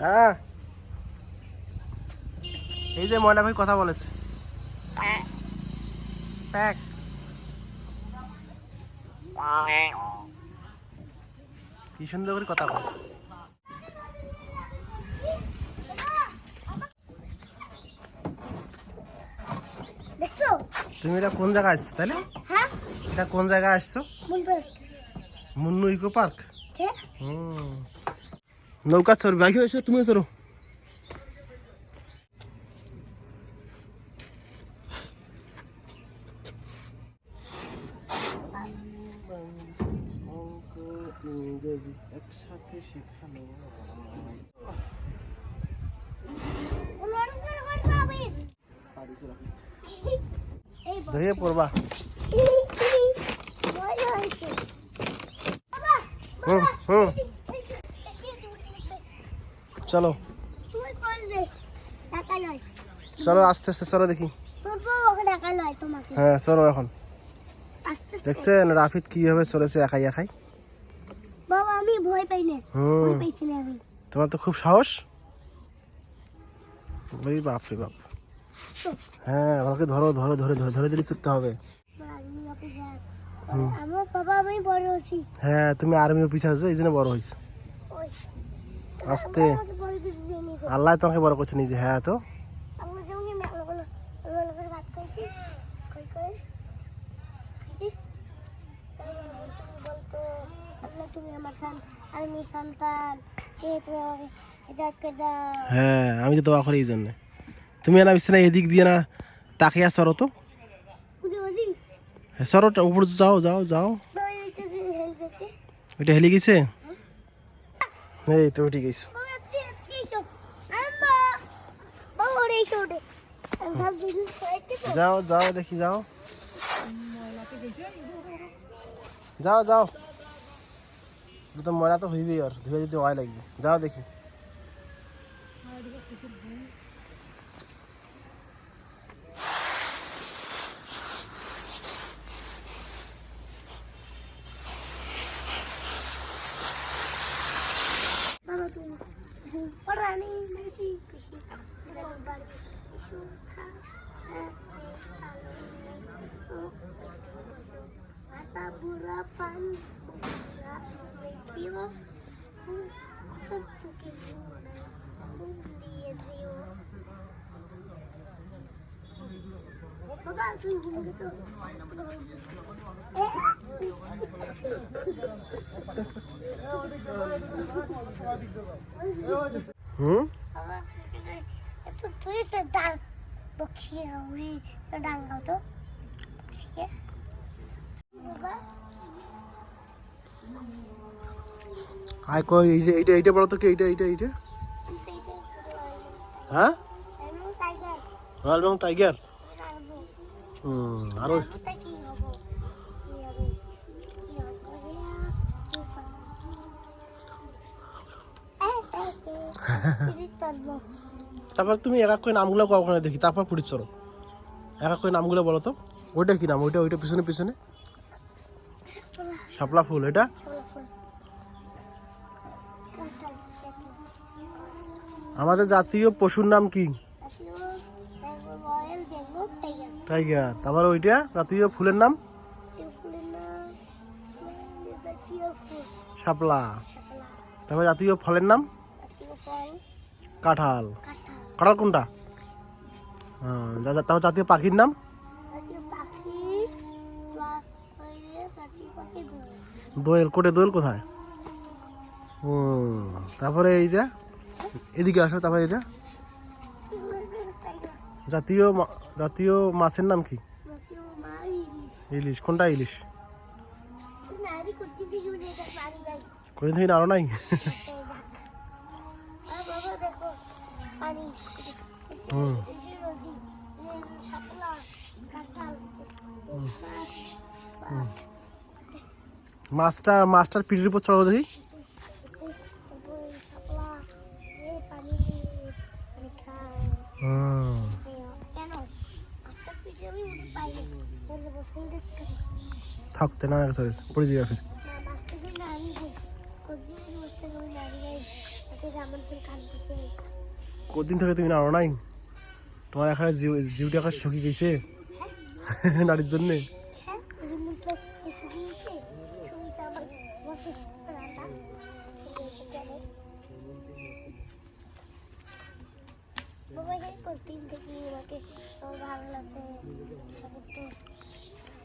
হ্যাঁ এই যে ময়না ভাই কথা বলেছে প্যাক কি সুন্দর করে কথা বলে। তুমি এটা কোন জায়গায় আসছো তাহলে? এটা কোন জায়গায় আসছো? Munnu eco park. নৌকা চড়বে আগে এসো, তুমি চড়ো। ইংরেজি একসাথে শেখানো ধরিয়ে পড়বা। চলো চলো আস্তে আস্তে চলো দেখি। হ্যাঁ চলো এখন। দেখছেন রাফিদ কিভাবে চলেছে একাই একাই। বাবা আমি ভয় পাই না, ভয় পাইছি না আমি। তোমার তো খুব সাহস। ওরে বাপ রে বাপ। হ্যাঁ আমাকে ধরো ধরো ধরে ধরে ধরে ধরে ছুটতে হবে। আমার বাবা আমি বড় হইছি। হ্যাঁ তুমি আর্মি অফিসার আছো, এই জন্য বড় হইছো। আস্তে আল্লাহ তোমাকে বড় করছে নিজে। হ্যাঁ তো হ্যাঁ আমি তো দোয়া করি এই জন্য। তুমি না বিছানা এদিক দিয়ে না তাকিয়া সরো তো। হ্যাঁ সরোটা উপরে যাও যাও যাও। ওইটা হেলে গেছে। এই তো উঠে গেছে। যাও যাও দেখি যাও যাও যাও। তো মরা তো হইবি আর ধুয়ে দিতে ওয়াই লাগবে। যাও দেখি। আয় কই এইটা এইটা বলো তো কি এইটা এইটা এইটা? হ্যাঁ রয়্যাল বেঙ্গল টাইগার। আরো তারপর তুমি এক এক করে নামগুলো ওখানে দেখি, তারপর পুরী চলো। এক এক করে নামগুলো বলো তো। ওইটা কি নাম? ওইটা ওইটা পিছনে পিছনে শাপলা ফুল। এটা আমাদের জাতীয় পশুর নাম কি? টাইগার। তারপর ওইটা জাতীয় ফুলের নাম শাপলা। তারপর জাতীয় ফলের নাম কাঁঠাল। কাঁঠাল কোনটা? তারপর জাতীয় পাখির নাম দোয়েল। কোটে দোয়েল কোথায়? তারপরে এইটা এদিকে আসো। তারপরে এটা জাতীয় জাতীয় মাছের নাম কি? ইলিশ। কোনটা ইলিশ? কোনদিন থেকে আরো নাই। মাছটার পিঠের উপর চড়ো দেখি। থাকতে না পড়ে যাবে। আমার তো কাঁদতেছে। কদিন থেকে তুমি নাড়ো নাই? তোমার এখানে জিউটা একা শুকিয়ে গেছে নারীর জন্যে। হ্যাঁ এমনি তো কিছু দিয়েছে শুনছে আমার বসে রান্না বাবা এই কতদিন থেকে আমাকে ভালো লাগছে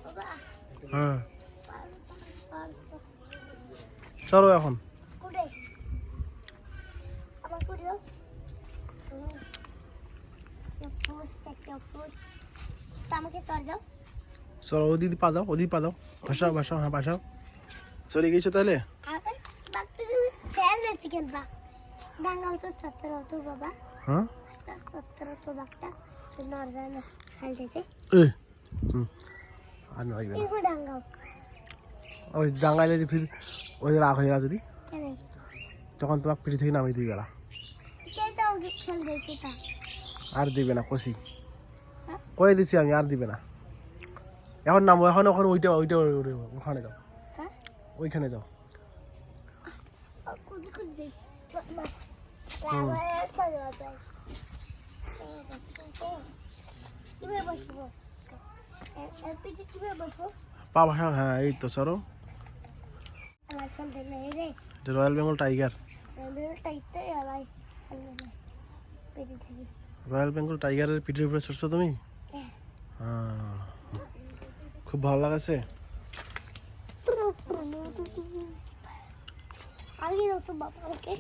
বাবা হ্যাঁ চলো এখন। কুড়ে আমার কুড়ে দাও আমাকে কর দাও চলো ওদিকে পা দাও, ওদিকে পা দাও, ভাসাও ভাসাও, হ্যাঁ ভাসাও। চলে গেছো তাহলে? আবার বাচ্চা তুমি ফেল দেখতে খেলবা ডাঙ্গাল তো চত্বর হতো বাবা হ্যাঁ চত্বর হতো বাঘটা নর্দার্ন ফেল দিতে আর নয় না এরকম ডাঙ্গাও ওই ডাঙ্গায় যদি ফির ওই রাগ হয়ে গেল যদি, কেন তখন তোমাকে পিঠে থেকে নামিয়ে দিবে না। কে তো খেল দেখতে তা আর দিবে না কষি হ্যাঁ? কয়ে দিছি আমি, আর দিবে না। এখন নামো, এখন ওখানে ওইটা ওইটা ওখানে যাও, হ্যাঁ ওইখানে যাও। কুদ কুদ দে বাবা চলে বাবা কিভাবে বসবো এলপিটি কিভাবে বসবো পা ভাসাও, হ্যাঁ এই তো চলো। আমার ফেল দিলে রে রয়্যাল বেঙ্গল টাইগার, আমি টাইটটা আলাই পেটি থেকে রয়্যাল বেঙ্গল টাইগারের পিঠের উপরে চড়ছো তুমি? হ্যাঁ খুব ভালো লাগাছে। আগে তো বাবা ওকে